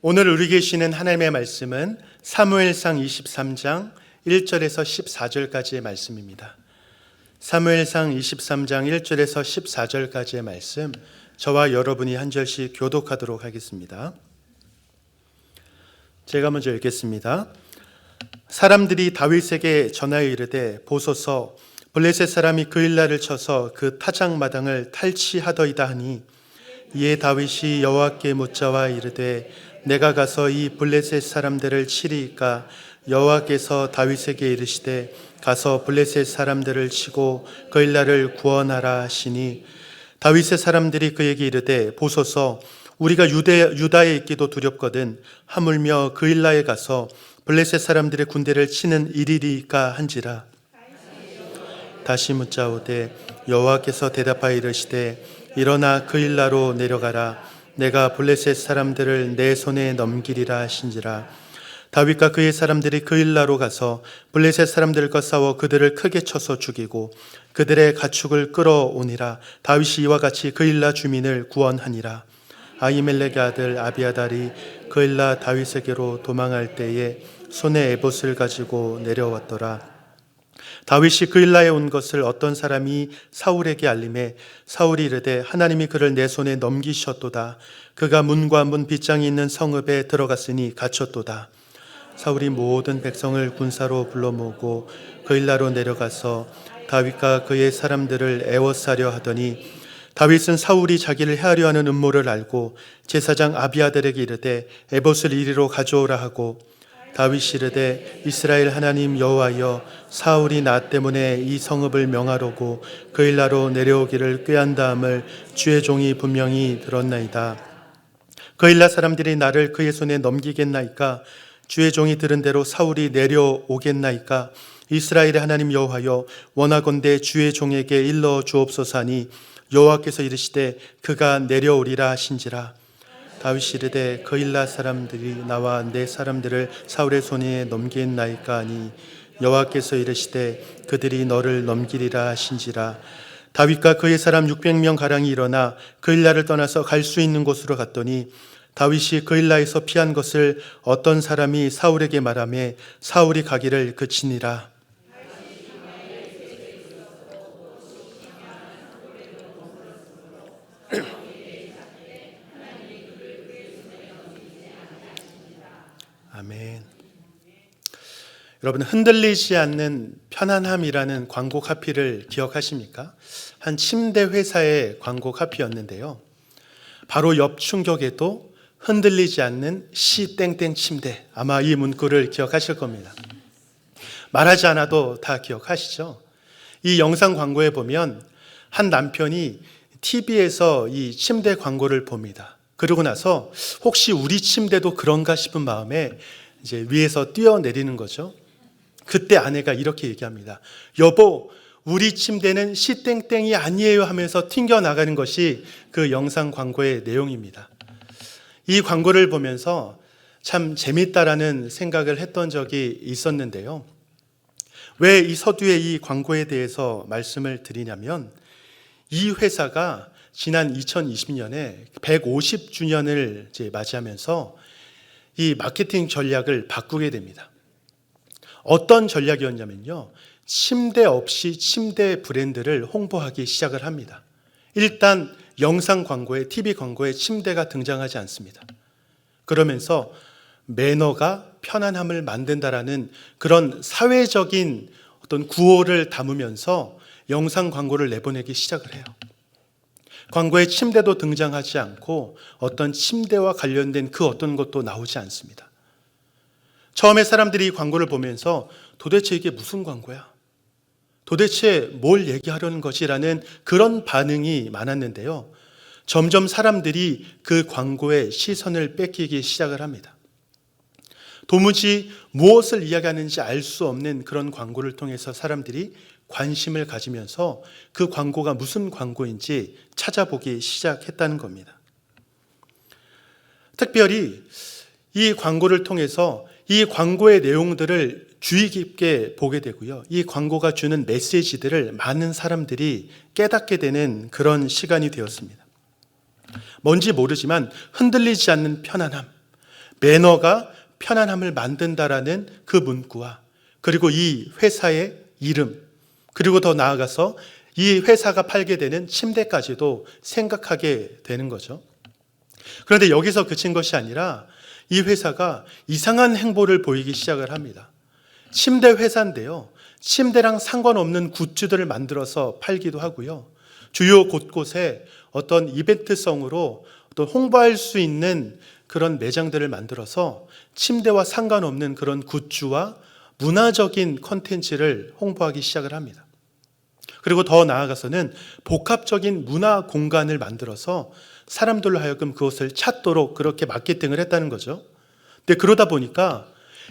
오늘 우리 계시는 하나님의 말씀은 사무엘상 23장 1절에서 14절까지의 말씀입니다. 사무엘상 23장 1절에서 14절까지의 말씀, 저와 여러분이 한 절씩 교독하도록 하겠습니다. 제가 먼저 읽겠습니다. 사람들이 다윗에게 전하여 이르되, 보소서, 블레셋 사람이 그일라를 쳐서 그 타작마당을 탈취하더이다 하니, 이에 다윗이 여호와께 묻자와 이르되, 내가 가서 이 블레셋 사람들을 치리이까? 여호와께서 다윗에게 이르시되, 가서 블레셋 사람들을 치고 그일라를 구원하라 하시니, 다윗의 사람들이 그에게 이르되, 보소서, 우리가 유다에 있기도 두렵거든 하물며 그일라에 가서 블레셋 사람들의 군대를 치는 일이리까 한지라. 다시 묻자오되, 여호와께서 대답하여 이르시되, 일어나 그일라로 내려가라. 내가 블레셋 사람들을 내 손에 넘기리라 하신지라. 다윗과 그의 사람들이 그일라로 가서 블레셋 사람들과 싸워 그들을 크게 쳐서 죽이고 그들의 가축을 끌어오니라. 다윗이 이와 같이 그일라 주민을 구원하니라. 아히멜렉의 아들 아비아달이 그일라 다윗에게로 도망할 때에 손에 에봇을 가지고 내려왔더라. 다윗이 그일라에 온 것을 어떤 사람이 사울에게 알림해 사울이 이르되, 하나님이 그를 내 손에 넘기셨도다. 그가 문과 문 빗장이 있는 성읍에 들어갔으니 갇혔도다. 사울이 모든 백성을 군사로 불러 모으고 그일라로 내려가서 다윗과 그의 사람들을 애워싸려 하더니, 다윗은 사울이 자기를 해하려 하는 음모를 알고 제사장 아비아달에게 이르되, 에봇을 이리로 가져오라 하고, 다윗이 이르되, 이스라엘 하나님 여호와여, 사울이 나 때문에 이 성읍을 명하려고 그일라로 내려오기를 꾀한다함을 주의 종이 분명히 들었나이다. 그일라 사람들이 나를 그의 손에 넘기겠나이까? 주의 종이 들은 대로 사울이 내려오겠나이까? 이스라엘의 하나님 여호와여, 원하건대 주의 종에게 일러 주옵소서 하니, 여호와께서 이르시되 그가 내려오리라 하신지라. 다윗이 이르되, 그일라 사람들이 나와 내 사람들을 사울의 손에 넘기겠나이까 하니, 여호와께서 이르시되 그들이 너를 넘기리라 하신지라. 다윗과 그의 사람 600명 가량이 일어나 그일라를 떠나서 갈 수 있는 곳으로 갔더니, 다윗이 그일라에서 피한 것을 어떤 사람이 사울에게 말하며 사울이 가기를 그치니라. 아멘. 여러분, 흔들리지 않는 편안함이라는 광고 카피를 기억하십니까? 한 침대 회사의 광고 카피였는데요. 바로 옆 충격에도 흔들리지 않는 시 땡땡 침대, 아마 이 문구를 기억하실 겁니다. 말하지 않아도 다 기억하시죠? 이 영상 광고에 보면 한 남편이 TV에서 이 침대 광고를 봅니다. 그러고 나서 혹시 우리 침대도 그런가 싶은 마음에 이제 위에서 뛰어내리는 거죠. 그때 아내가 이렇게 얘기합니다. 여보, 우리 침대는 시땡땡이 아니에요 하면서 튕겨나가는 것이 그 영상 광고의 내용입니다. 이 광고를 보면서 참 재밌다라는 생각을 했던 적이 있었는데요. 왜 이 서두에 이 광고에 대해서 말씀을 드리냐면, 이 회사가 지난 2020년에 150주년을 맞이하면서 이 마케팅 전략을 바꾸게 됩니다. 어떤 전략이었냐면요, 침대 없이 침대 브랜드를 홍보하기 시작을 합니다. 일단 영상 광고에, TV 광고에 침대가 등장하지 않습니다. 그러면서 매너가 편안함을 만든다라는 그런 사회적인 어떤 구호를 담으면서 영상 광고를 내보내기 시작을 해요. 광고에 침대도 등장하지 않고 어떤 침대와 관련된 그 어떤 것도 나오지 않습니다. 처음에 사람들이 이 광고를 보면서 도대체 이게 무슨 광고야? 도대체 뭘 얘기하려는 것이라는 그런 반응이 많았는데요. 점점 사람들이 그 광고에 시선을 뺏기기 시작을 합니다. 도무지 무엇을 이야기하는지 알 수 없는 그런 광고를 통해서 사람들이 관심을 가지면서 그 광고가 무슨 광고인지 찾아보기 시작했다는 겁니다. 특별히 이 광고를 통해서 이 광고의 내용들을 주의 깊게 보게 되고요. 이 광고가 주는 메시지들을 많은 사람들이 깨닫게 되는 그런 시간이 되었습니다. 뭔지 모르지만 흔들리지 않는 편안함, 매너가 편안함을 만든다라는 그 문구와 그리고 이 회사의 이름, 그리고 더 나아가서 이 회사가 팔게 되는 침대까지도 생각하게 되는 거죠. 그런데 여기서 그친 것이 아니라 이 회사가 이상한 행보를 보이기 시작을 합니다. 침대 회사인데요, 침대랑 상관없는 굿즈들을 만들어서 팔기도 하고요, 주요 곳곳에 어떤 이벤트성으로 또 홍보할 수 있는 그런 매장들을 만들어서 침대와 상관없는 그런 굿즈와 문화적인 콘텐츠를 홍보하기 시작을 합니다. 그리고 더 나아가서는 복합적인 문화 공간을 만들어서 사람들로 하여금 그것을 찾도록 그렇게 마케팅을 했다는 거죠. 근데 그러다 보니까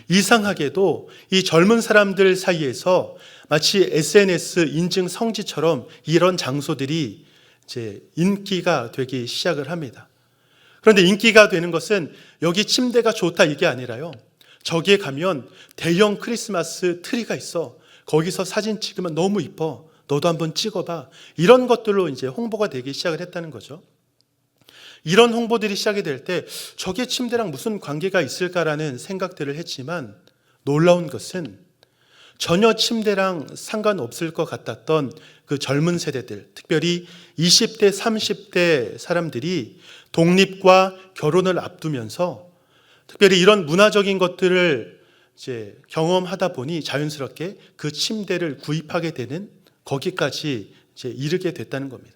이상하게도 이 젊은 사람들 사이에서 마치 SNS 인증 성지처럼 이런 장소들이 이제 인기가 되기 시작을 합니다. 그런데 인기가 되는 것은 여기 침대가 좋다 이게 아니라요, 저기에 가면 대형 크리스마스 트리가 있어, 거기서 사진 찍으면 너무 이뻐, 너도 한번 찍어봐, 이런 것들로 이제 홍보가 되기 시작을 했다는 거죠. 이런 홍보들이 시작이 될 때 저게 침대랑 무슨 관계가 있을까라는 생각들을 했지만, 놀라운 것은 전혀 침대랑 상관없을 것 같았던 그 젊은 세대들, 특별히 20대, 30대 사람들이 독립과 결혼을 앞두면서 특별히 이런 문화적인 것들을 이제 경험하다 보니 자연스럽게 그 침대를 구입하게 되는, 거기까지 이제 이르게 됐다는 겁니다.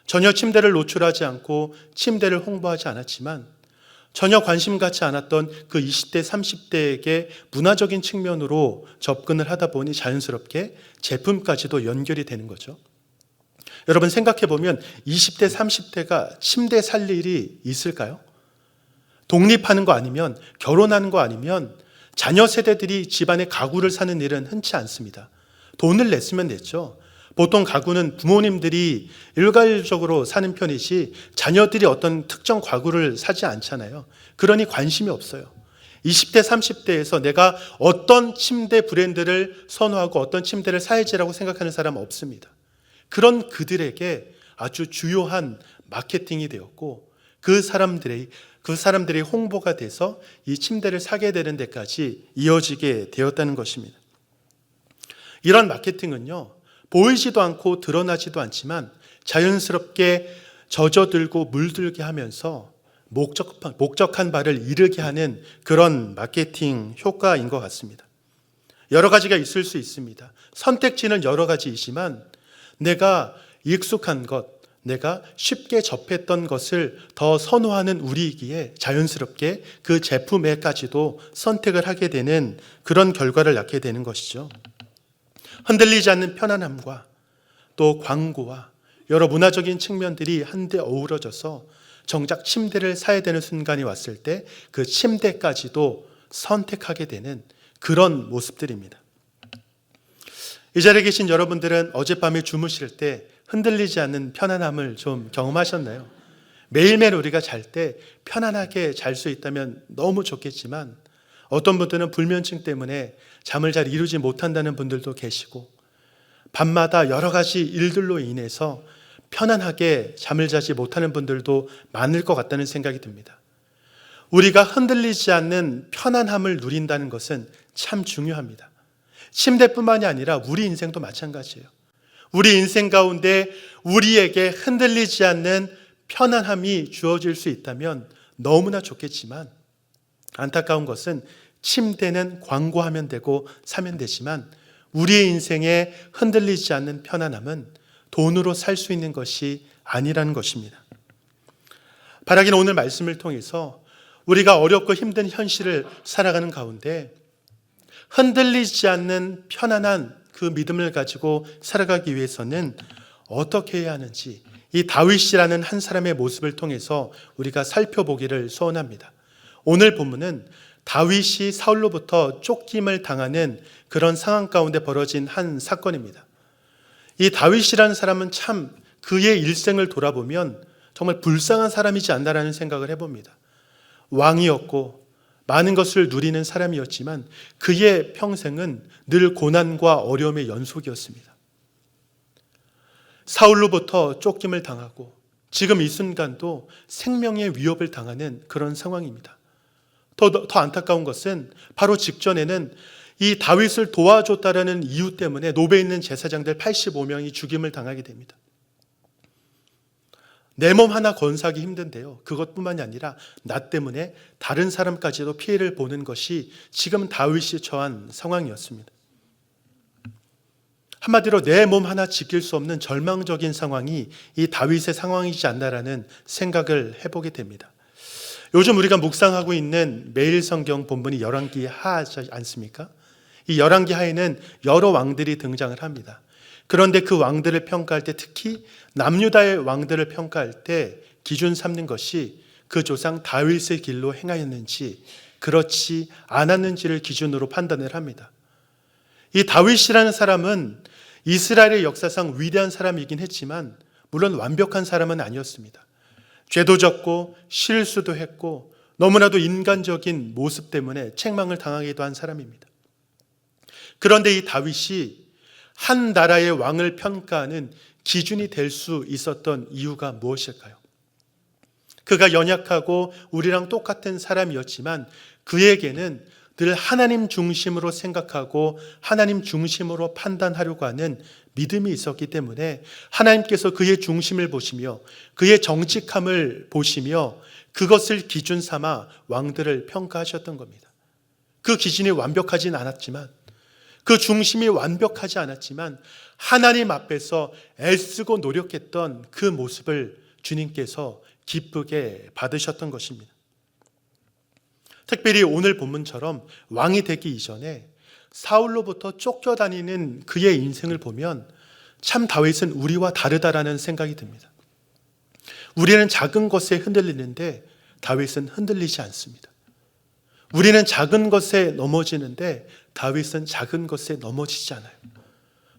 전혀 침대를 노출하지 않고 침대를 홍보하지 않았지만 전혀 관심 갖지 않았던 그 20대, 30대에게 문화적인 측면으로 접근을 하다 보니 자연스럽게 제품까지도 연결이 되는 거죠. 여러분 생각해 보면 20대, 30대가 침대 살 일이 있을까요? 독립하는 거 아니면, 결혼하는 거 아니면 자녀 세대들이 집안에 가구를 사는 일은 흔치 않습니다. 돈을 냈으면 냈죠. 보통 가구는 부모님들이 일괄적으로 사는 편이지 자녀들이 어떤 특정 가구를 사지 않잖아요. 그러니 관심이 없어요. 20대, 30대에서 내가 어떤 침대 브랜드를 선호하고 어떤 침대를 사야지라고 생각하는 사람은 없습니다. 그런 그들에게 아주 주요한 마케팅이 되었고 그 사람들이 홍보가 돼서 이 침대를 사게 되는 데까지 이어지게 되었다는 것입니다. 이런 마케팅은요, 보이지도 않고 드러나지도 않지만 자연스럽게 젖어들고 물들게 하면서 목적한 바를 이루게 하는 그런 마케팅 효과인 것 같습니다. 여러 가지가 있을 수 있습니다. 선택지는 여러 가지이지만 내가 익숙한 것, 내가 쉽게 접했던 것을 더 선호하는 우리이기에 자연스럽게 그 제품에까지도 선택을 하게 되는 그런 결과를 낳게 되는 것이죠. 흔들리지 않는 편안함과 또 광고와 여러 문화적인 측면들이 한데 어우러져서 정작 침대를 사야 되는 순간이 왔을 때 그 침대까지도 선택하게 되는 그런 모습들입니다. 이 자리에 계신 여러분들은 어젯밤에 주무실 때 흔들리지 않는 편안함을 좀 경험하셨나요? 매일매일 우리가 잘 때 편안하게 잘 수 있다면 너무 좋겠지만 어떤 분들은 불면증 때문에 잠을 잘 이루지 못한다는 분들도 계시고 밤마다 여러 가지 일들로 인해서 편안하게 잠을 자지 못하는 분들도 많을 것 같다는 생각이 듭니다. 우리가 흔들리지 않는 편안함을 누린다는 것은 참 중요합니다. 침대뿐만이 아니라 우리 인생도 마찬가지예요. 우리 인생 가운데 우리에게 흔들리지 않는 편안함이 주어질 수 있다면 너무나 좋겠지만 안타까운 것은 침대는 광고하면 되고 사면 되지만 우리의 인생에 흔들리지 않는 편안함은 돈으로 살 수 있는 것이 아니라는 것입니다. 바라기는 오늘 말씀을 통해서 우리가 어렵고 힘든 현실을 살아가는 가운데 흔들리지 않는 편안한 그 믿음을 가지고 살아가기 위해서는 어떻게 해야 하는지 이 다윗이라는 한 사람의 모습을 통해서 우리가 살펴보기를 소원합니다. 오늘 본문은 다윗이 사울로부터 쫓김을 당하는 그런 상황 가운데 벌어진 한 사건입니다. 이 다윗이라는 사람은 참 그의 일생을 돌아보면 정말 불쌍한 사람이지 않나라는 생각을 해봅니다. 왕이었고 많은 것을 누리는 사람이었지만 그의 평생은 늘 고난과 어려움의 연속이었습니다. 사울로부터 쫓김을 당하고 지금 이 순간도 생명의 위협을 당하는 그런 상황입니다. 더 안타까운 것은 바로 직전에는 이 다윗을 도와줬다라는 이유 때문에 노베에 있는 제사장들 85명이 죽임을 당하게 됩니다. 내 몸 하나 건사하기 힘든데요. 그것뿐만이 아니라 나 때문에 다른 사람까지도 피해를 보는 것이 지금 다윗이 처한 상황이었습니다. 한마디로 내 몸 하나 지킬 수 없는 절망적인 상황이 이 다윗의 상황이지 않나라는 생각을 해보게 됩니다. 요즘 우리가 묵상하고 있는 매일 성경 본문이 열왕기 하지 않습니까? 이 열왕기 하에는 여러 왕들이 등장을 합니다. 그런데 그 왕들을 평가할 때, 특히 남유다의 왕들을 평가할 때 기준 삼는 것이 그 조상 다윗의 길로 행하였는지 그렇지 않았는지를 기준으로 판단을 합니다. 이 다윗이라는 사람은 이스라엘의 역사상 위대한 사람이긴 했지만 물론 완벽한 사람은 아니었습니다. 죄도 졌고 실수도 했고 너무나도 인간적인 모습 때문에 책망을 당하기도 한 사람입니다. 그런데 이 다윗이 한 나라의 왕을 평가하는 기준이 될 수 있었던 이유가 무엇일까요? 그가 연약하고 우리랑 똑같은 사람이었지만 그에게는 늘 하나님 중심으로 생각하고 하나님 중심으로 판단하려고 하는 믿음이 있었기 때문에 하나님께서 그의 중심을 보시며 그의 정직함을 보시며 그것을 기준 삼아 왕들을 평가하셨던 겁니다. 그 기준이 완벽하진 않았지만, 그 중심이 완벽하지 않았지만 하나님 앞에서 애쓰고 노력했던 그 모습을 주님께서 기쁘게 받으셨던 것입니다. 특별히 오늘 본문처럼 왕이 되기 이전에 사울로부터 쫓겨다니는 그의 인생을 보면 참 다윗은 우리와 다르다라는 생각이 듭니다. 우리는 작은 것에 흔들리는데 다윗은 흔들리지 않습니다. 우리는 작은 것에 넘어지는데 다윗은 작은 것에 넘어지지 않아요.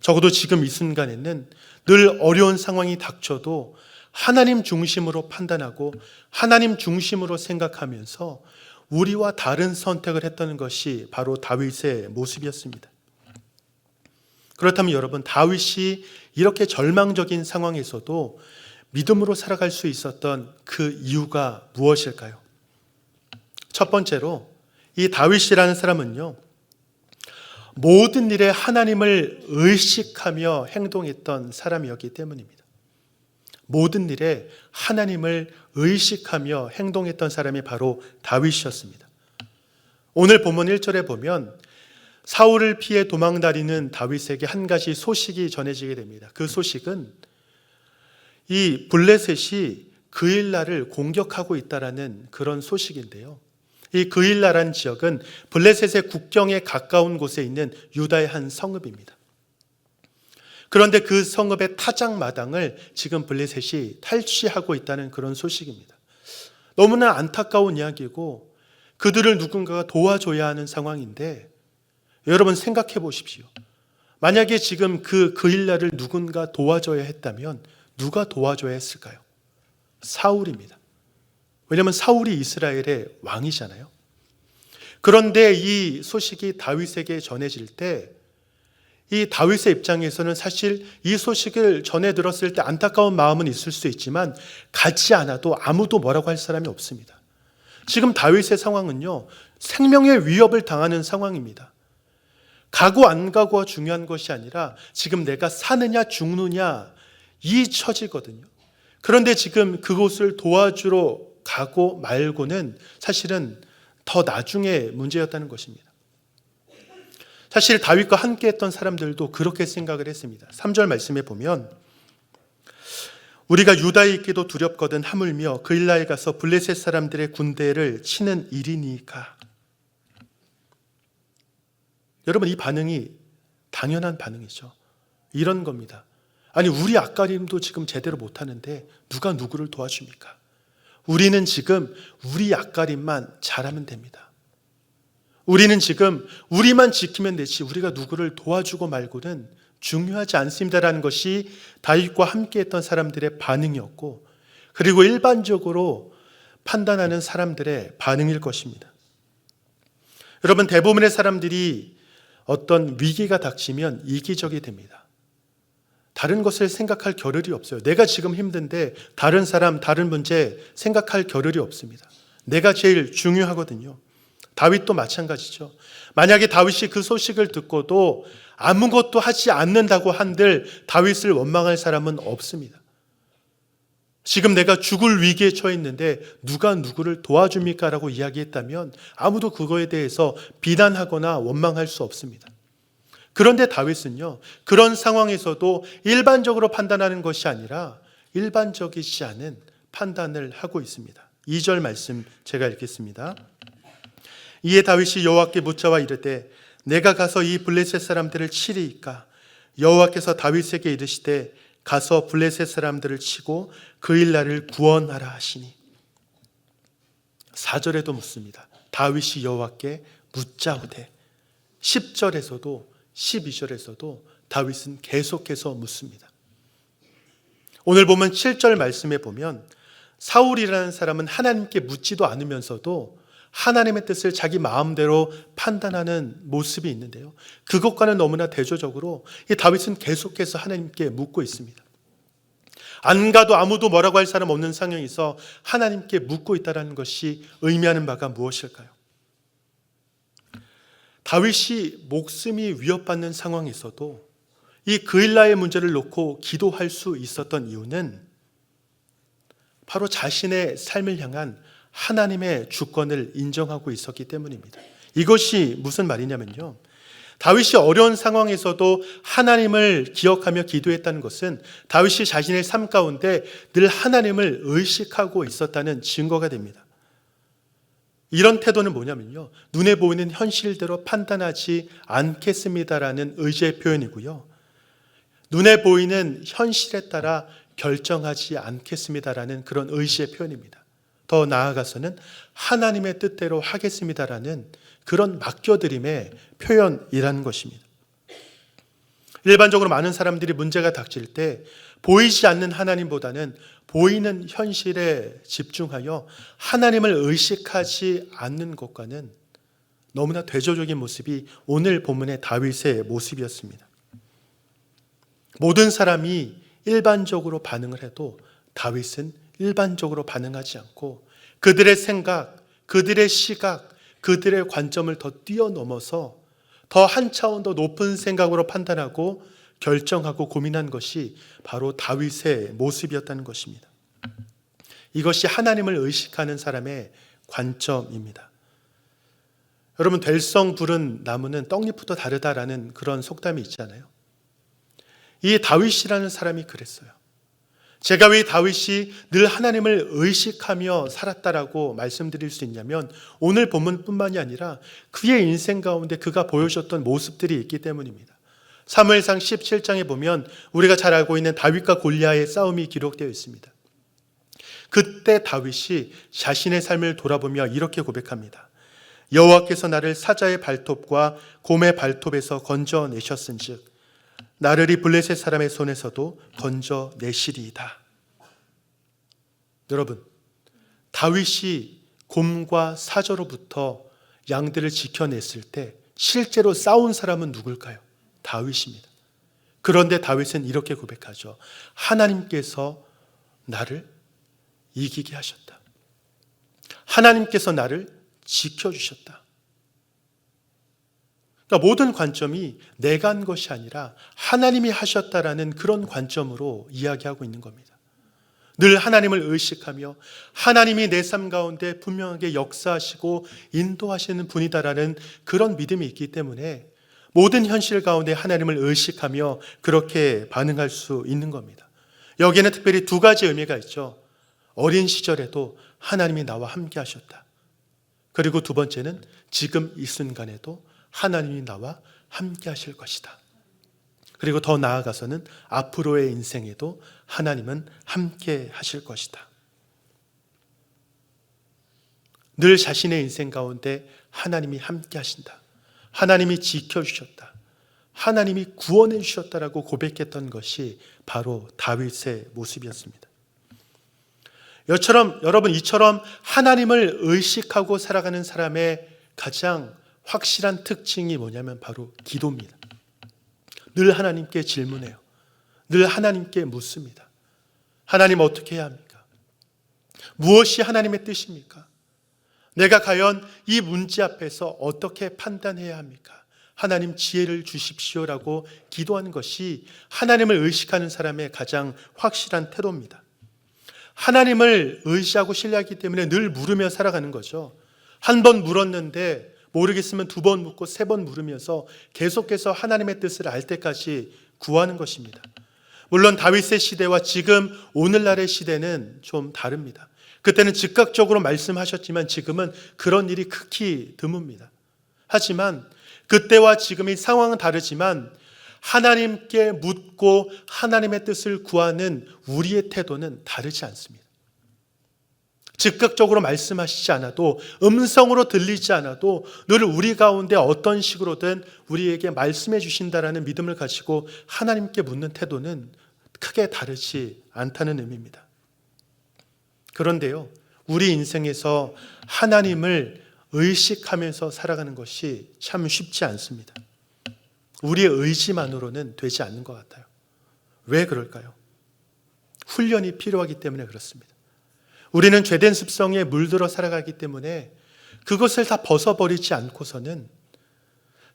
적어도 지금 이 순간에는 늘 어려운 상황이 닥쳐도 하나님 중심으로 판단하고 하나님 중심으로 생각하면서 우리와 다른 선택을 했다는 것이 바로 다윗의 모습이었습니다. 그렇다면 여러분, 다윗이 이렇게 절망적인 상황에서도 믿음으로 살아갈 수 있었던 그 이유가 무엇일까요? 첫 번째로 이 다윗이라는 사람은요, 모든 일에 하나님을 의식하며 행동했던 사람이었기 때문입니다. 모든 일에 하나님을 의식하며 행동했던 사람이 바로 다윗이었습니다. 오늘 본문 1절에 보면 사울을 피해 도망다니는 다윗에게 한 가지 소식이 전해지게 됩니다. 그 소식은 이 블레셋이 그일라를 공격하고 있다라는 그런 소식인데요. 이 그일라라는 지역은 블레셋의 국경에 가까운 곳에 있는 유다의 한 성읍입니다. 그런데 그 성읍의 타작마당을 지금 블레셋이 탈취하고 있다는 그런 소식입니다. 너무나 안타까운 이야기고 그들을 누군가가 도와줘야 하는 상황인데, 여러분 생각해 보십시오. 만약에 지금 그 그일라를 누군가 도와줘야 했다면 누가 도와줘야 했을까요? 사울입니다. 왜냐하면 사울이 이스라엘의 왕이잖아요. 그런데 이 소식이 다윗에게 전해질 때 이 다윗의 입장에서는 사실 이 소식을 전해 들었을 때 안타까운 마음은 있을 수 있지만 가지 않아도 아무도 뭐라고 할 사람이 없습니다. 지금 다윗의 상황은요, 생명의 위협을 당하는 상황입니다. 가고 안 가고가 중요한 것이 아니라 지금 내가 사느냐 죽느냐 이 처지거든요. 그런데 지금 그곳을 도와주러 가고 말고는 사실은 더 나중에 문제였다는 것입니다. 사실 다윗과 함께 했던 사람들도 그렇게 생각을 했습니다. 3절 말씀에 보면 우리가 유다에 있기도 두렵거든 하물며 그일라에 가서 블레셋 사람들의 군대를 치는 일이니까. 여러분, 이 반응이 당연한 반응이죠. 이런 겁니다. 아니, 우리 앞가림도 지금 제대로 못하는데 누가 누구를 도와줍니까? 우리는 지금 우리 앞가림만 잘하면 됩니다. 우리는 지금 우리만 지키면 되지 우리가 누구를 도와주고 말고는 중요하지 않습니다라는 것이 다윗과 함께했던 사람들의 반응이었고, 그리고 일반적으로 판단하는 사람들의 반응일 것입니다. 여러분, 대부분의 사람들이 어떤 위기가 닥치면 이기적이 됩니다. 다른 것을 생각할 겨를이 없어요. 내가 지금 힘든데 다른 사람, 다른 문제 생각할 겨를이 없습니다. 내가 제일 중요하거든요. 다윗도 마찬가지죠. 만약에 다윗이 그 소식을 듣고도 아무것도 하지 않는다고 한들 다윗을 원망할 사람은 없습니다. 지금 내가 죽을 위기에 처해 있는데 누가 누구를 도와줍니까? 라고 이야기했다면 아무도 그거에 대해서 비난하거나 원망할 수 없습니다. 그런데 다윗은요, 그런 상황에서도 일반적으로 판단하는 것이 아니라 일반적이지 않은 판단을 하고 있습니다. 2절 말씀 제가 읽겠습니다. 이에 다윗이 여호와께 묻자와 이르되 내가 가서 이 블레셋 사람들을 치리이까? 여호와께서 다윗에게 이르시되 가서 블레셋 사람들을 치고 그 일 나를 구원하라 하시니. 4절에도 묻습니다. 다윗이 여호와께 묻자오되. 10절에서도 12절에서도 다윗은 계속해서 묻습니다. 오늘 보면 7절 말씀에 보면 사울이라는 사람은 하나님께 묻지도 않으면서도 하나님의 뜻을 자기 마음대로 판단하는 모습이 있는데요. 그것과는 너무나 대조적으로 이 다윗은 계속해서 하나님께 묻고 있습니다. 안 가도 아무도 뭐라고 할 사람 없는 상황에서 하나님께 묻고 있다는 것이 의미하는 바가 무엇일까요? 다윗이 목숨이 위협받는 상황에서도 이 그일라의 문제를 놓고 기도할 수 있었던 이유는 바로 자신의 삶을 향한 하나님의 주권을 인정하고 있었기 때문입니다. 이것이 무슨 말이냐면요, 다윗이 어려운 상황에서도 하나님을 기억하며 기도했다는 것은 다윗이 자신의 삶 가운데 늘 하나님을 의식하고 있었다는 증거가 됩니다. 이런 태도는 뭐냐면요, 눈에 보이는 현실대로 판단하지 않겠습니다라는 의지의 표현이고요, 눈에 보이는 현실에 따라 결정하지 않겠습니다라는 그런 의지의 표현입니다. 더 나아가서는 하나님의 뜻대로 하겠습니다라는 그런 맡겨드림의 표현이라는 것입니다. 일반적으로 많은 사람들이 문제가 닥칠 때 보이지 않는 하나님보다는 보이는 현실에 집중하여 하나님을 의식하지 않는 것과는 너무나 대조적인 모습이 오늘 본문의 다윗의 모습이었습니다. 모든 사람이 일반적으로 반응을 해도 다윗은 일반적으로 반응하지 않고 그들의 생각, 그들의 시각, 그들의 관점을 더 뛰어넘어서 더 한 차원 더 높은 생각으로 판단하고 결정하고 고민한 것이 바로 다윗의 모습이었다는 것입니다. 이것이 하나님을 의식하는 사람의 관점입니다. 여러분, 될성 부른 나무는 떡잎부터 다르다라는 그런 속담이 있잖아요. 이 다윗이라는 사람이 그랬어요. 제가 왜 다윗이 늘 하나님을 의식하며 살았다라고 말씀드릴 수 있냐면 오늘 본문뿐만이 아니라 그의 인생 가운데 그가 보여줬던 모습들이 있기 때문입니다. 사무엘상 17장에 보면 우리가 잘 알고 있는 다윗과 골리앗의 싸움이 기록되어 있습니다. 그때 다윗이 자신의 삶을 돌아보며 이렇게 고백합니다. 여호와께서 나를 사자의 발톱과 곰의 발톱에서 건져내셨은즉 나를 이 블레셋 사람의 손에서도 건져내시리이다. 여러분, 다윗이 곰과 사자로부터 양들을 지켜냈을 때 실제로 싸운 사람은 누굴까요? 다윗입니다. 그런데 다윗은 이렇게 고백하죠. 하나님께서 나를 이기게 하셨다. 하나님께서 나를 지켜주셨다. 그러니까 모든 관점이 내가 한 것이 아니라 하나님이 하셨다라는 그런 관점으로 이야기하고 있는 겁니다. 늘 하나님을 의식하며 하나님이 내 삶 가운데 분명하게 역사하시고 인도하시는 분이다라는 그런 믿음이 있기 때문에 모든 현실 가운데 하나님을 의식하며 그렇게 반응할 수 있는 겁니다. 여기에는 특별히 두 가지 의미가 있죠. 어린 시절에도 하나님이 나와 함께 하셨다. 그리고 두 번째는 지금 이 순간에도 하나님이 나와 함께 하실 것이다. 그리고 더 나아가서는 앞으로의 인생에도 하나님은 함께 하실 것이다. 늘 자신의 인생 가운데 하나님이 함께 하신다. 하나님이 지켜주셨다. 하나님이 구원해 주셨다라고 고백했던 것이 바로 다윗의 모습이었습니다. 이처럼 하나님을 의식하고 살아가는 사람의 가장 확실한 특징이 뭐냐면 바로 기도입니다. 늘 하나님께 질문해요. 늘 하나님께 묻습니다. 하나님 어떻게 해야 합니까? 무엇이 하나님의 뜻입니까? 내가 과연 이 문제 앞에서 어떻게 판단해야 합니까? 하나님 지혜를 주십시오라고 기도하는 것이 하나님을 의식하는 사람의 가장 확실한 태도입니다. 하나님을 의지하고 신뢰하기 때문에 늘 물으며 살아가는 거죠. 한 번 물었는데 모르겠으면 2번 묻고 3번 물으면서 계속해서 하나님의 뜻을 알 때까지 구하는 것입니다. 물론 다윗의 시대와 지금 오늘날의 시대는 좀 다릅니다. 그때는 즉각적으로 말씀하셨지만 지금은 그런 일이 극히 드뭅니다. 하지만 그때와 지금의 상황은 다르지만 하나님께 묻고 하나님의 뜻을 구하는 우리의 태도는 다르지 않습니다. 즉각적으로 말씀하시지 않아도, 음성으로 들리지 않아도 늘 우리 가운데 어떤 식으로든 우리에게 말씀해 주신다라는 믿음을 가지고 하나님께 묻는 태도는 크게 다르지 않다는 의미입니다. 그런데요, 우리 인생에서 하나님을 의식하면서 살아가는 것이 참 쉽지 않습니다. 우리의 의지만으로는 되지 않는 것 같아요. 왜 그럴까요? 훈련이 필요하기 때문에 그렇습니다. 우리는 죄된 습성에 물들어 살아가기 때문에 그것을 다 벗어버리지 않고서는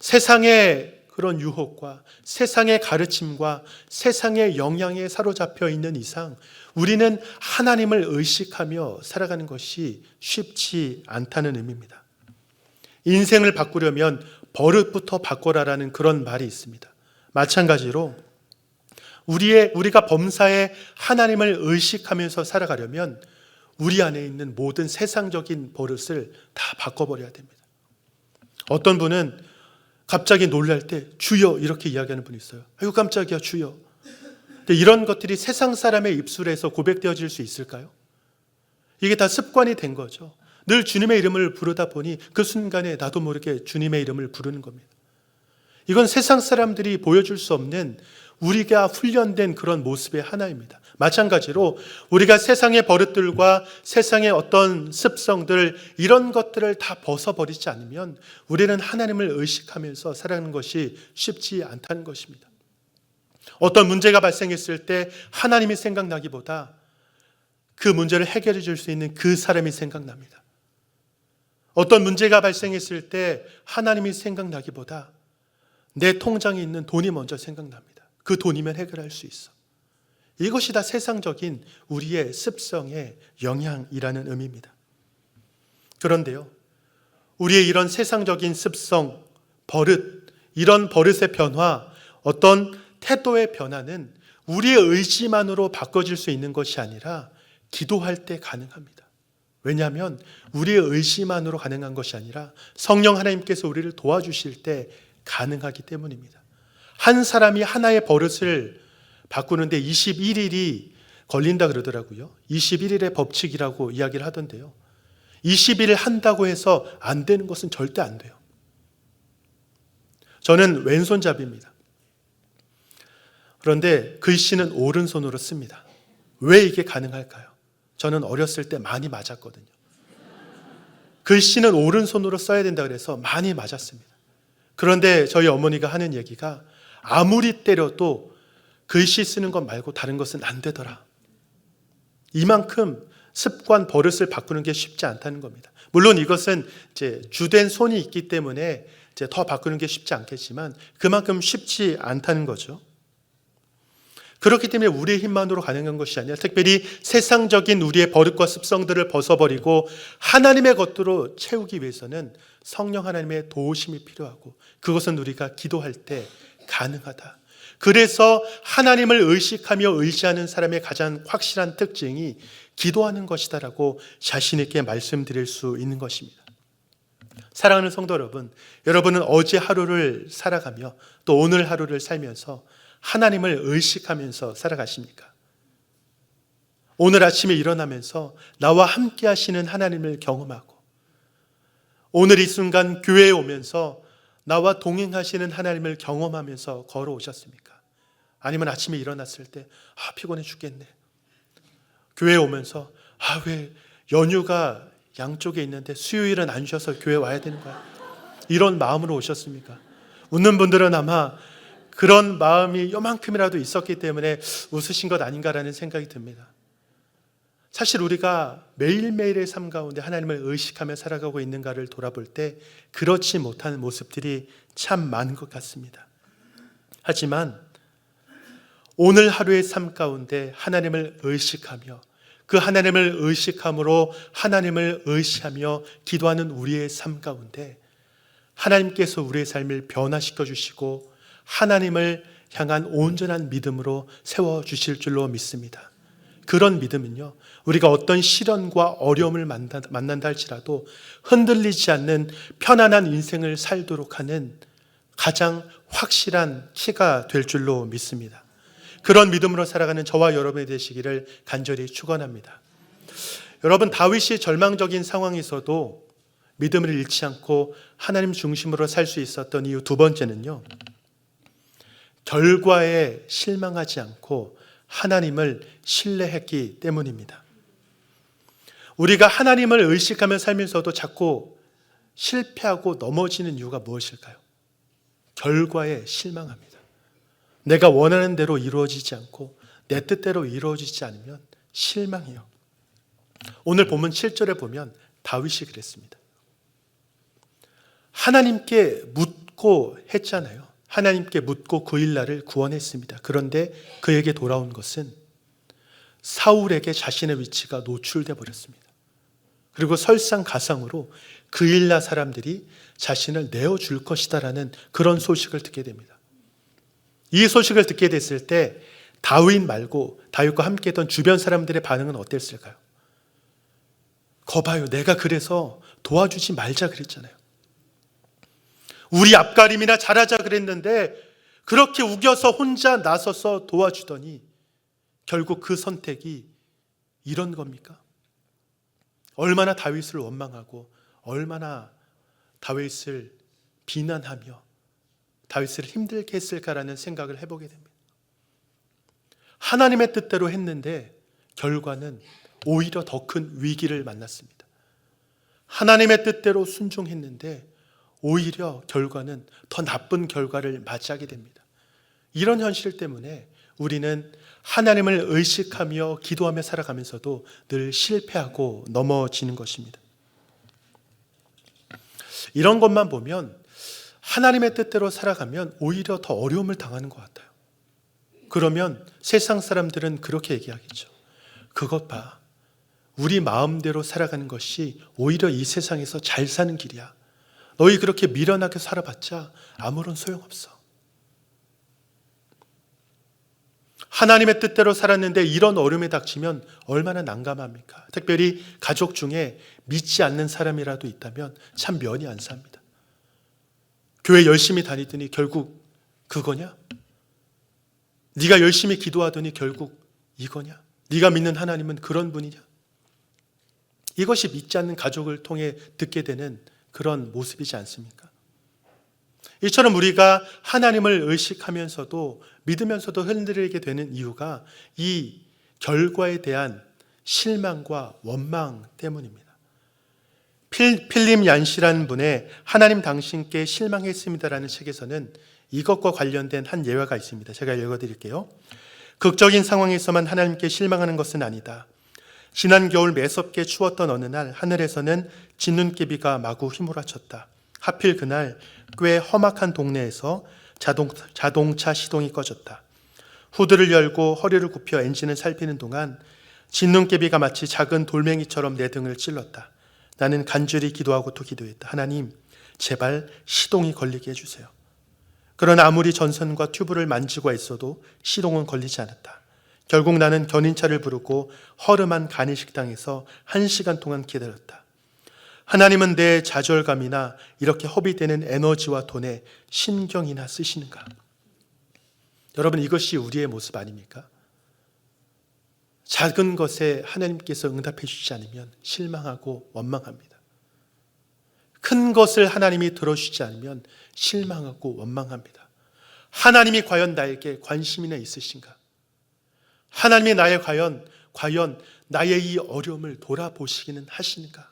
세상의 그런 유혹과 세상의 가르침과 세상의 영향에 사로잡혀 있는 이상 우리는 하나님을 의식하며 살아가는 것이 쉽지 않다는 의미입니다. 인생을 바꾸려면 버릇부터 바꿔라라는 그런 말이 있습니다. 마찬가지로 우리가 범사에 하나님을 의식하면서 살아가려면 우리 안에 있는 모든 세상적인 버릇을 다 바꿔버려야 됩니다. 어떤 분은 갑자기 놀랄 때 주여 이렇게 이야기하는 분이 있어요. 아이고 깜짝이야 주여. 근데 이런 것들이 세상 사람의 입술에서 고백되어질 수 있을까요? 이게 다 습관이 된 거죠. 늘 주님의 이름을 부르다 보니 그 순간에 나도 모르게 주님의 이름을 부르는 겁니다. 이건 세상 사람들이 보여줄 수 없는 우리가 훈련된 그런 모습의 하나입니다. 마찬가지로 우리가 세상의 버릇들과 세상의 어떤 습성들 이런 것들을 다 벗어버리지 않으면 우리는 하나님을 의식하면서 살아가는 것이 쉽지 않다는 것입니다. 어떤 문제가 발생했을 때 하나님이 생각나기보다 그 문제를 해결해 줄 수 있는 그 사람이 생각납니다. 어떤 문제가 발생했을 때 하나님이 생각나기보다 내 통장에 있는 돈이 먼저 생각납니다. 그 돈이면 해결할 수 있어. 이것이 다 세상적인 우리의 습성의 영향이라는 의미입니다. 그런데요, 우리의 이런 세상적인 습성, 버릇, 이런 버릇의 변화, 어떤 태도의 변화는 우리의 의지만으로 바꿔질 수 있는 것이 아니라 기도할 때 가능합니다. 왜냐하면 우리의 의지만으로 가능한 것이 아니라 성령 하나님께서 우리를 도와주실 때 가능하기 때문입니다. 한 사람이 하나의 버릇을 바꾸는데 21일이 걸린다 그러더라고요. 21일의 법칙이라고 이야기를 하던데요. 20일을 한다고 해서 안 되는 것은 절대 안 돼요. 저는 왼손잡이입니다. 그런데 글씨는 오른손으로 씁니다. 왜 이게 가능할까요? 저는 어렸을 때 많이 맞았거든요. 글씨는 오른손으로 써야 된다 그래서 많이 맞았습니다. 그런데 저희 어머니가 하는 얘기가 아무리 때려도 글씨 쓰는 것 말고 다른 것은 안 되더라. 이만큼 습관, 버릇을 바꾸는 게 쉽지 않다는 겁니다. 물론 이것은 이제 주된 손이 있기 때문에 이제 더 바꾸는 게 쉽지 않겠지만 그만큼 쉽지 않다는 거죠. 그렇기 때문에 우리의 힘만으로 가능한 것이 아니라 특별히 세상적인 우리의 버릇과 습성들을 벗어버리고 하나님의 것으로 채우기 위해서는 성령 하나님의 도우심이 필요하고 그것은 우리가 기도할 때 가능하다. 그래서 하나님을 의식하며 의지하는 사람의 가장 확실한 특징이 기도하는 것이다라고 자신 있게 말씀드릴 수 있는 것입니다. 사랑하는 성도 여러분, 여러분은 어제 하루를 살아가며 또 오늘 하루를 살면서 하나님을 의식하면서 살아가십니까? 오늘 아침에 일어나면서 나와 함께 하시는 하나님을 경험하고 오늘 이 순간 교회에 오면서 나와 동행하시는 하나님을 경험하면서 걸어오셨습니까? 아니면 아침에 일어났을 때 피곤해 죽겠네. 교회에 오면서 왜 연휴가 양쪽에 있는데 수요일은 안 쉬어서 교회 와야 되는 거야? 이런 마음으로 오셨습니까? 웃는 분들은 아마 그런 마음이 요만큼이라도 있었기 때문에 웃으신 것 아닌가라는 생각이 듭니다. 사실 우리가 매일매일의 삶 가운데 하나님을 의식하며 살아가고 있는가를 돌아볼 때 그렇지 못한 모습들이 참 많은 것 같습니다. 하지만 오늘 하루의 삶 가운데 하나님을 의식하며 그 하나님을 의식함으로 하나님을 의시하며 기도하는 우리의 삶 가운데 하나님께서 우리의 삶을 변화시켜 주시고 하나님을 향한 온전한 믿음으로 세워주실 줄로 믿습니다. 그런 믿음은요, 우리가 어떤 시련과 어려움을 만난다 할지라도 흔들리지 않는 편안한 인생을 살도록 하는 가장 확실한 키가 될 줄로 믿습니다. 그런 믿음으로 살아가는 저와 여러분이 되시기를 간절히 축원합니다. 여러분, 다윗이 절망적인 상황에서도 믿음을 잃지 않고 하나님 중심으로 살 수 있었던 이유 두 번째는요, 결과에 실망하지 않고 하나님을 신뢰했기 때문입니다. 우리가 하나님을 의식하며 살면서도 자꾸 실패하고 넘어지는 이유가 무엇일까요? 결과에 실망합니다. 내가 원하는 대로 이루어지지 않고 내 뜻대로 이루어지지 않으면 실망해요. 오늘 본문 7절에 보면 다윗이 그랬습니다. 하나님께 묻고 했잖아요. 하나님께 묻고 그 일날을 구원했습니다. 그런데 그에게 돌아온 것은 사울에게 자신의 위치가 노출돼 버렸습니다. 그리고 설상가상으로 그 일날 사람들이 자신을 내어줄 것이다라는 그런 소식을 듣게 됩니다. 이 소식을 듣게 됐을 때 다윗 말고 다윗과 함께 했던 주변 사람들의 반응은 어땠을까요? 거봐요, 내가 그래서 도와주지 말자 그랬잖아요. 우리 앞가림이나 잘하자 그랬는데 그렇게 우겨서 혼자 나서서 도와주더니 결국 그 선택이 이런 겁니까? 얼마나 다윗을 원망하고 얼마나 다윗을 비난하며 다윗을 힘들게 했을까라는 생각을 해보게 됩니다. 하나님의 뜻대로 했는데 결과는 오히려 더 큰 위기를 만났습니다. 하나님의 뜻대로 순종했는데 오히려 결과는 더 나쁜 결과를 맞이하게 됩니다. 이런 현실 때문에 우리는 하나님을 의식하며 기도하며 살아가면서도 늘 실패하고 넘어지는 것입니다. 이런 것만 보면 하나님의 뜻대로 살아가면 오히려 더 어려움을 당하는 것 같아요. 그러면 세상 사람들은 그렇게 얘기하겠죠. 그것 봐, 우리 마음대로 살아가는 것이 오히려 이 세상에서 잘 사는 길이야. 너희 그렇게 미련하게 살아봤자 아무런 소용없어. 하나님의 뜻대로 살았는데 이런 어려움에 닥치면 얼마나 난감합니까? 특별히 가족 중에 믿지 않는 사람이라도 있다면 참 면이 안 삽니다. 교회 열심히 다니더니 결국 그거냐? 네가 열심히 기도하더니 결국 이거냐? 네가 믿는 하나님은 그런 분이냐? 이것이 믿지 않는 가족을 통해 듣게 되는 그런 모습이지 않습니까? 이처럼 우리가 하나님을 의식하면서도 믿으면서도 흔들리게 되는 이유가 이 결과에 대한 실망과 원망 때문입니다. 필립 얀시라는 분의 하나님 당신께 실망했습니다라는 책에서는 이것과 관련된 한 예화가 있습니다. 제가 읽어드릴게요. 극적인 상황에서만 하나님께 실망하는 것은 아니다. 지난 겨울 매섭게 추웠던 어느 날 하늘에서는 진눈깨비가 마구 휘몰아쳤다. 하필 그날 꽤 험악한 동네에서 자동차 시동이 꺼졌다. 후드를 열고 허리를 굽혀 엔진을 살피는 동안 진눈깨비가 마치 작은 돌멩이처럼 내 등을 찔렀다. 나는 간절히 기도하고 또 기도했다. 하나님, 제발 시동이 걸리게 해주세요. 그러나 아무리 전선과 튜브를 만지고 애써도 시동은 걸리지 않았다. 결국 나는 견인차를 부르고 허름한 간이식당에서 1시간 동안 기다렸다. 하나님은 내 좌절감이나 이렇게 허비되는 에너지와 돈에 신경이나 쓰시는가? 여러분, 이것이 우리의 모습 아닙니까? 작은 것에 하나님께서 응답해 주시지 않으면 실망하고 원망합니다. 큰 것을 하나님이 들어주지 않으면 실망하고 원망합니다. 하나님이 과연 나에게 관심이나 있으신가? 하나님이 과연 나의 이 어려움을 돌아보시기는 하시는가?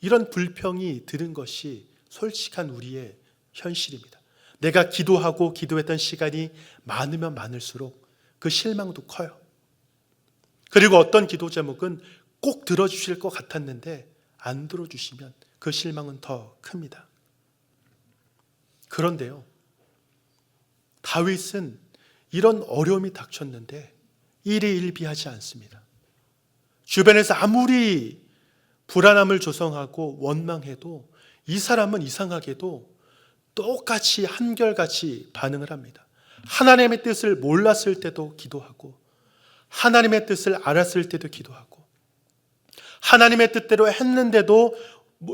이런 불평이 드는 것이 솔직한 우리의 현실입니다. 내가 기도하고 기도했던 시간이 많으면 많을수록 그 실망도 커요. 그리고 어떤 기도 제목은 꼭 들어주실 것 같았는데 안 들어주시면 그 실망은 더 큽니다. 그런데요, 다윗은 이런 어려움이 닥쳤는데 일희일비하지 않습니다. 주변에서 아무리 불안함을 조성하고 원망해도 이 사람은 이상하게도 똑같이 한결같이 반응을 합니다. 하나님의 뜻을 몰랐을 때도 기도하고, 하나님의 뜻을 알았을 때도 기도하고, 하나님의 뜻대로 했는데도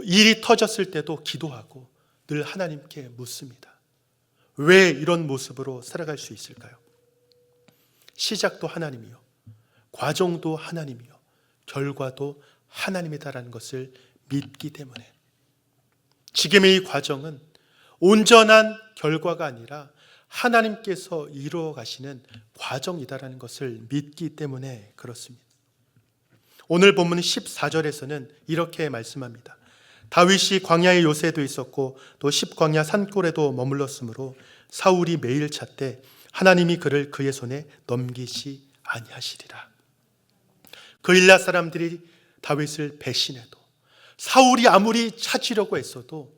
일이 터졌을 때도 기도하고 늘 하나님께 묻습니다. 왜 이런 모습으로 살아갈 수 있을까요? 시작도 하나님이요, 과정도 하나님이요, 결과도 하나님이다라는 것을 믿기 때문에, 지금의 이 과정은 온전한 결과가 아니라 하나님께서 이루어 가시는 과정이다라는 것을 믿기 때문에 그렇습니다. 오늘 본문 14절에서는 이렇게 말씀합니다. 다윗이 광야의 요새도 있었고 또 십광야 산골에도 머물렀으므로 사울이 매일 찾되 하나님이 그를 그의 손에 넘기지 아니하시리라. 그일라 사람들이 다윗을 배신해도, 사울이 아무리 찾으려고 했어도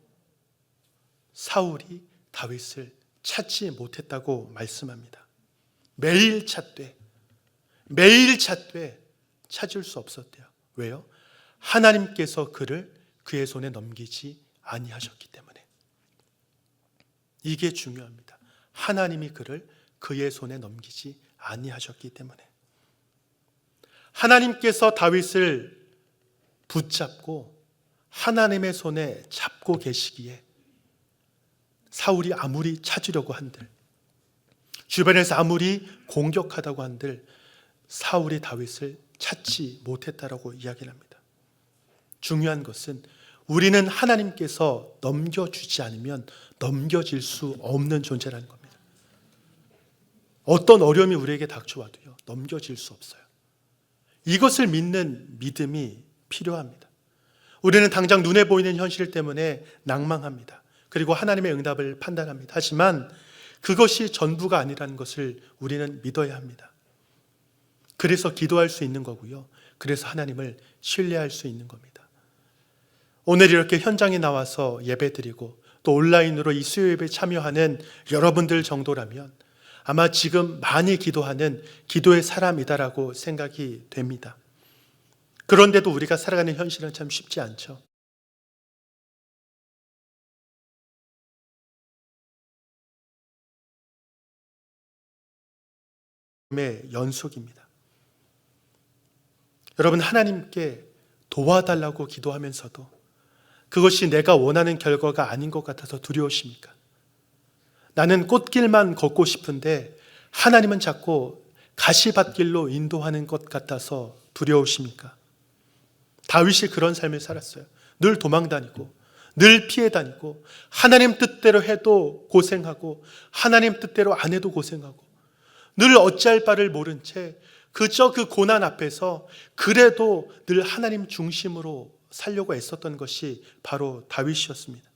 사울이 다윗을 찾지 못했다고 말씀합니다. 매일 찾되 찾을 수 없었대요. 왜요? 하나님께서 그를 그의 손에 넘기지 아니하셨기 때문에. 이게 중요합니다. 하나님이 그를 그의 손에 넘기지 아니하셨기 때문에. 하나님께서 다윗을 붙잡고 하나님의 손에 잡고 계시기에 사울이 아무리 찾으려고 한들, 주변에서 아무리 공격하다고 한들 사울이 다윗을 찾지 못했다라고 이야기를 합니다. 중요한 것은 우리는 하나님께서 넘겨주지 않으면 넘겨질 수 없는 존재라는 겁니다. 어떤 어려움이 우리에게 닥쳐와도요, 넘겨질 수 없어요. 이것을 믿는 믿음이 필요합니다. 우리는 당장 눈에 보이는 현실 때문에 낭망합니다. 그리고 하나님의 응답을 판단합니다. 하지만 그것이 전부가 아니라는 것을 우리는 믿어야 합니다. 그래서 기도할 수 있는 거고요, 그래서 하나님을 신뢰할 수 있는 겁니다. 오늘 이렇게 현장에 나와서 예배드리고 또 온라인으로 이 수요 예배에 참여하는 여러분들 정도라면 아마 지금 많이 기도하는 기도의 사람이다라고 생각이 됩니다. 그런데도 우리가 살아가는 현실은 참 쉽지 않죠. 의 연속입니다. 여러분, 하나님께 도와달라고 기도하면서도 그것이 내가 원하는 결과가 아닌 것 같아서 두려우십니까? 나는 꽃길만 걷고 싶은데 하나님은 자꾸 가시밭길로 인도하는 것 같아서 두려우십니까? 다윗이 그런 삶을 살았어요. 늘 도망다니고 늘 피해 다니고 하나님 뜻대로 해도 고생하고 하나님 뜻대로 안 해도 고생하고 늘 어찌할 바를 모른 채 그저 그 고난 앞에서 그래도 늘 하나님 중심으로 살려고 애썼던 것이 바로 다윗이었습니다.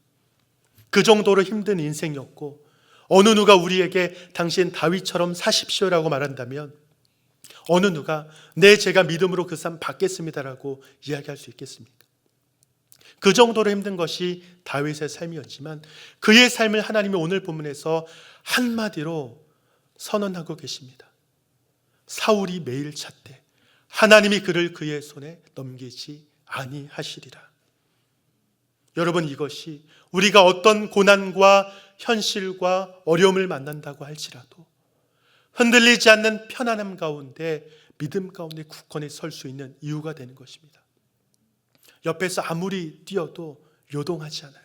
그 정도로 힘든 인생이었고, 어느 누가 우리에게 당신 다윗처럼 사십시오라고 말한다면 어느 누가 네, 제가 믿음으로 그 삶 받겠습니다라고 이야기할 수 있겠습니까? 그 정도로 힘든 것이 다윗의 삶이었지만 그의 삶을 하나님이 오늘 본문에서 한마디로 선언하고 계십니다. 사울이 매일 찾되 하나님이 그를 그의 손에 넘기지 아니하시리라. 여러분, 이것이 우리가 어떤 고난과 현실과 어려움을 만난다고 할지라도 흔들리지 않는 편안함 가운데 믿음 가운데 굳건히 설 수 있는 이유가 되는 것입니다. 옆에서 아무리 뛰어도 요동하지 않아요.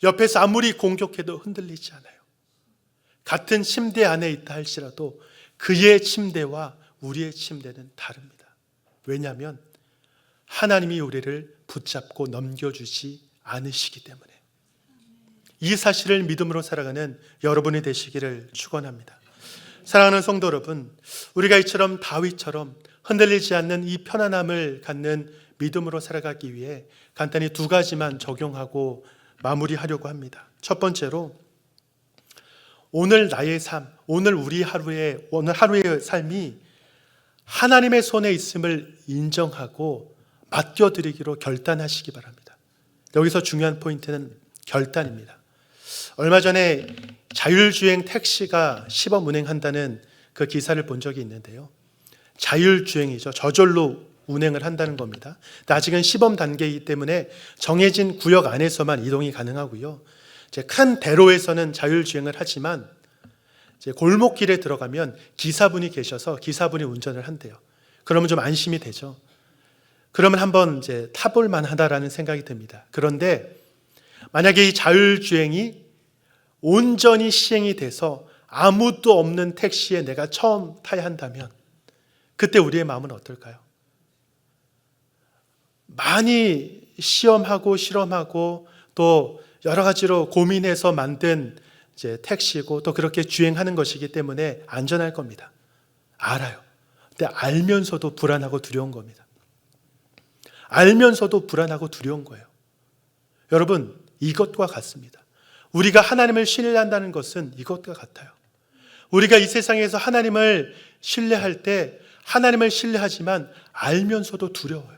옆에서 아무리 공격해도 흔들리지 않아요. 같은 침대 안에 있다 할지라도 그의 침대와 우리의 침대는 다릅니다. 왜냐하면 하나님이 우리를 붙잡고 넘겨주지 않으시기 때문에. 이 사실을 믿음으로 살아가는 여러분이 되시기를 축원합니다. 사랑하는 성도 여러분, 우리가 이처럼 다윗처럼 흔들리지 않는 이 편안함을 갖는 믿음으로 살아가기 위해 간단히 두 가지만 적용하고 마무리하려고 합니다. 첫 번째로, 오늘 나의 삶, 오늘 하루의 삶이 하나님의 손에 있음을 인정하고 맡겨드리기로 결단하시기 바랍니다. 여기서 중요한 포인트는 결단입니다. 얼마 전에 자율주행 택시가 시범 운행한다는 그 기사를 본 적이 있는데요. 자율주행이죠. 저절로 운행을 한다는 겁니다. 아직은 시범 단계이기 때문에 정해진 구역 안에서만 이동이 가능하고요. 이제 큰 대로에서는 자율주행을 하지만 이제 골목길에 들어가면 기사분이 계셔서 기사분이 운전을 한대요. 그러면 좀 안심이 되죠. 그러면 한번 이제 타볼 만하다라는 생각이 듭니다. 그런데 만약에 이 자율주행이 온전히 시행이 돼서 아무도 없는 택시에 내가 처음 타야 한다면 그때 우리의 마음은 어떨까요? 많이 시험하고 실험하고 또 여러 가지로 고민해서 만든 이제 택시고 또 그렇게 주행하는 것이기 때문에 안전할 겁니다. 알아요. 근데 알면서도 불안하고 두려운 겁니다. 알면서도 불안하고 두려운 거예요. 여러분, 이것과 같습니다. 우리가 하나님을 신뢰한다는 것은 이것과 같아요. 우리가 이 세상에서 하나님을 신뢰할 때 하나님을 신뢰하지만 알면서도 두려워요.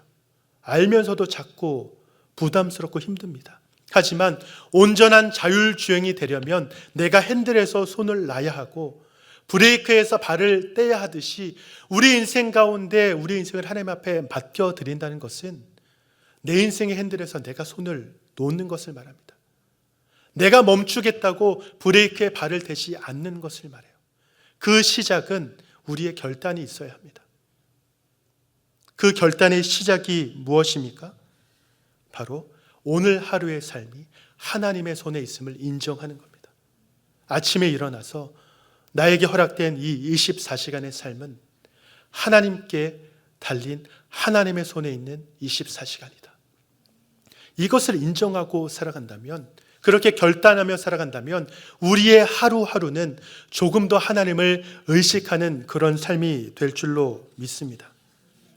알면서도 자꾸 부담스럽고 힘듭니다. 하지만 온전한 자율주행이 되려면 내가 핸들에서 손을 놔야 하고 브레이크에서 발을 떼야 하듯이 우리 인생 가운데 우리 인생을 하나님 앞에 맡겨드린다는 것은 내 인생의 핸들에서 내가 손을 놓는 것을 말합니다. 내가 멈추겠다고 브레이크에 발을 대지 않는 것을 말해요. 그 시작은 우리의 결단이 있어야 합니다. 그 결단의 시작이 무엇입니까? 바로 오늘 하루의 삶이 하나님의 손에 있음을 인정하는 겁니다. 아침에 일어나서 나에게 허락된 이 24시간의 삶은 하나님께 달린 하나님의 손에 있는 24시간이다. 이것을 인정하고 살아간다면, 그렇게 결단하며 살아간다면 우리의 하루하루는 조금 더 하나님을 의식하는 그런 삶이 될 줄로 믿습니다.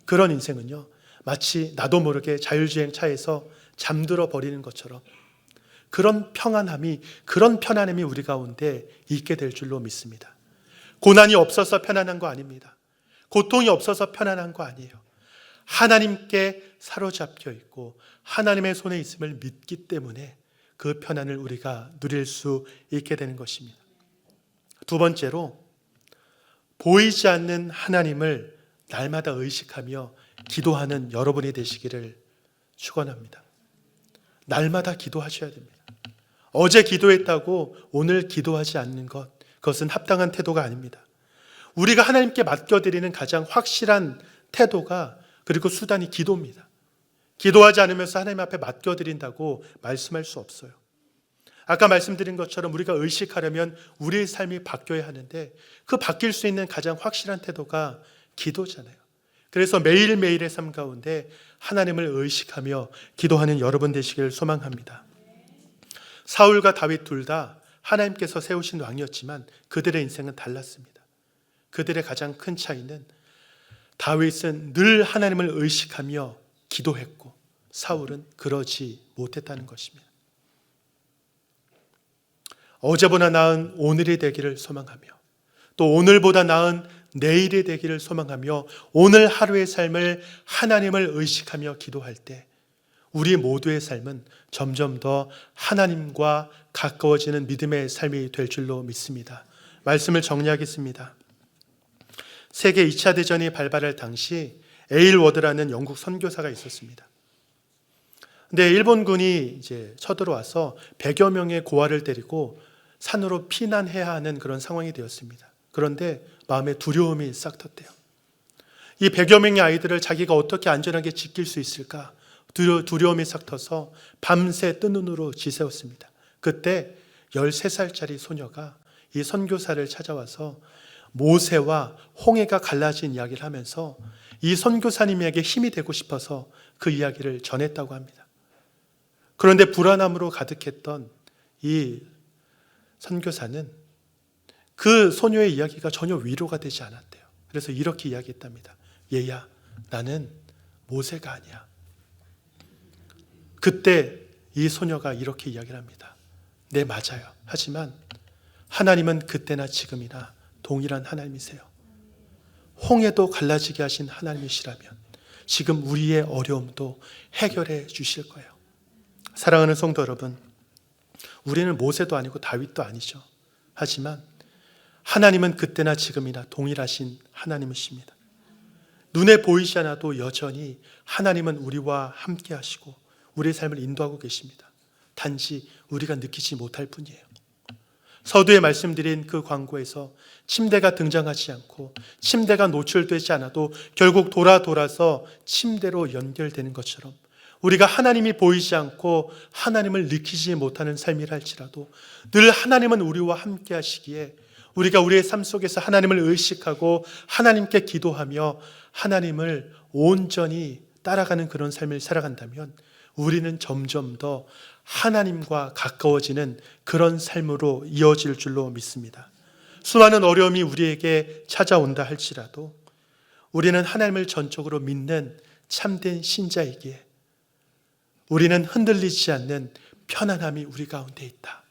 그런 인생은요, 마치 나도 모르게 자율주행 차에서 잠들어 버리는 것처럼 그런 평안함이, 그런 편안함이 우리 가운데 있게 될 줄로 믿습니다. 고난이 없어서 편안한 거 아닙니다. 고통이 없어서 편안한 거 아니에요. 하나님께 사로잡혀 있고 하나님의 손에 있음을 믿기 때문에 그 편안을 우리가 누릴 수 있게 되는 것입니다. 두 번째로, 보이지 않는 하나님을 날마다 의식하며 기도하는 여러분이 되시기를 축원합니다. 날마다 기도하셔야 됩니다. 어제 기도했다고 오늘 기도하지 않는 것, 그것은 합당한 태도가 아닙니다. 우리가 하나님께 맡겨드리는 가장 확실한 태도가, 그리고 수단이 기도입니다. 기도하지 않으면서 하나님 앞에 맡겨드린다고 말씀할 수 없어요. 아까 말씀드린 것처럼 우리가 의식하려면 우리의 삶이 바뀌어야 하는데 그 바뀔 수 있는 가장 확실한 태도가 기도잖아요. 그래서 매일매일의 삶 가운데 하나님을 의식하며 기도하는 여러분 되시기를 소망합니다. 사울과 다윗 둘 다 하나님께서 세우신 왕이었지만 그들의 인생은 달랐습니다. 그들의 가장 큰 차이는 다윗은 늘 하나님을 의식하며 기도했고 사울은 그러지 못했다는 것입니다. 어제보다 나은 오늘이 되기를 소망하며 또 오늘보다 나은 내일이 되기를 소망하며 오늘 하루의 삶을 하나님을 의식하며 기도할 때 우리 모두의 삶은 점점 더 하나님과 가까워지는 믿음의 삶이 될 줄로 믿습니다. 말씀을 정리하겠습니다. 세계 2차 대전이 발발할 당시 에일 워드라는 영국 선교사가 있었습니다. 근데 일본군이 이제 쳐들어와서 100여 명의 고아를 데리고 산으로 피난해야 하는 그런 상황이 되었습니다. 그런데 마음에 두려움이 싹 텄대요. 이 100여 명의 아이들을 자기가 어떻게 안전하게 지킬 수 있을까? 두려움이 싹 터서 밤새 뜬 눈으로 지새웠습니다. 그때 13살짜리 소녀가 이 선교사를 찾아와서 모세와 홍해가 갈라진 이야기를 하면서 이 선교사님에게 힘이 되고 싶어서 그 이야기를 전했다고 합니다. 그런데 불안함으로 가득했던 이 선교사는 그 소녀의 이야기가 전혀 위로가 되지 않았대요. 그래서 이렇게 이야기했답니다. 얘야, 나는 모세가 아니야. 그때 이 소녀가 이렇게 이야기를 합니다. 네, 맞아요. 하지만 하나님은 그때나 지금이나 동일한 하나님이세요. 홍해도 갈라지게 하신 하나님이시라면 지금 우리의 어려움도 해결해 주실 거예요. 사랑하는 성도 여러분, 우리는 모세도 아니고 다윗도 아니죠. 하지만 하나님은 그때나 지금이나 동일하신 하나님이십니다. 눈에 보이지 않아도 여전히 하나님은 우리와 함께 하시고 우리의 삶을 인도하고 계십니다. 단지 우리가 느끼지 못할 뿐이에요. 서두에 말씀드린 그 광고에서 침대가 등장하지 않고 침대가 노출되지 않아도 결국 돌아서 침대로 연결되는 것처럼 우리가 하나님이 보이지 않고 하나님을 느끼지 못하는 삶이라 할지라도 늘 하나님은 우리와 함께 하시기에 우리가 우리의 삶 속에서 하나님을 의식하고 하나님께 기도하며 하나님을 온전히 따라가는 그런 삶을 살아간다면 우리는 점점 더 하나님과 가까워지는 그런 삶으로 이어질 줄로 믿습니다. 수많은 어려움이 우리에게 찾아온다 할지라도 우리는 하나님을 전적으로 믿는 참된 신자이기에 우리는 흔들리지 않는 편안함이 우리 가운데 있다.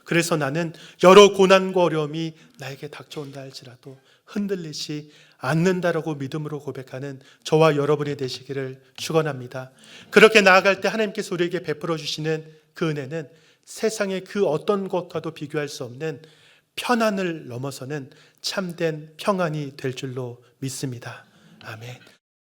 그래서 나는 여러 고난과 어려움이 나에게 닥쳐온다 할지라도 흔들리지 않는다라고 믿음으로 고백하는 저와 여러분이 되시기를 축원합니다. 그렇게 나아갈 때 하나님께서 우리에게 베풀어 주시는 그 은혜는 세상의 그 어떤 것과도 비교할 수 없는 편안을 넘어서는 참된 평안이 될 줄로 믿습니다. 아멘.